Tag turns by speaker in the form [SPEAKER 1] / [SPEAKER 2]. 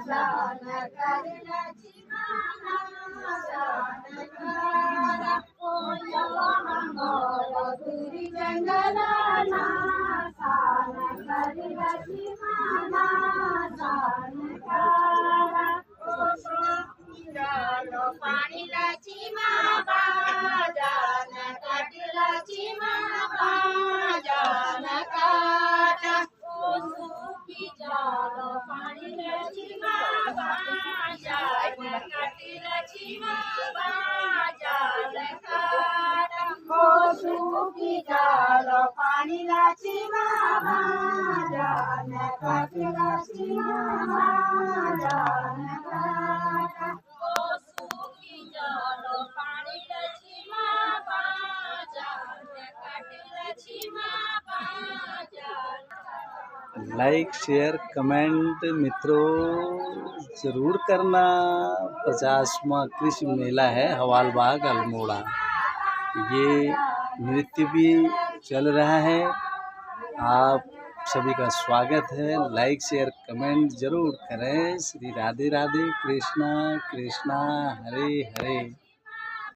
[SPEAKER 1] जान कर लक्ष्मण जान कर मोर गुरु जंगलाना जान कर लक्ष्मण जान कर चलो पानी लक्ष्मण जान कर लक्ष्मण जान कर चलो पानी लक्ष्मण जान कर लक्ष्मण जान कर सुखी चलो पानी लक्ष्मण जान कर लक्ष्मण जान कर सुखी चलो पानी लक्ष्मण जान कर लक्ष्मण जान।
[SPEAKER 2] लाइक शेयर कमेंट मित्रों ज़रूर करना। 50वां कृषि मेला है हवालबाग अल्मोड़ा। ये नृत्य भी चल रहा है। आप सभी का स्वागत है। लाइक शेयर कमेंट ज़रूर करें। श्री राधे राधे। कृष्णा कृष्णा हरे हरे।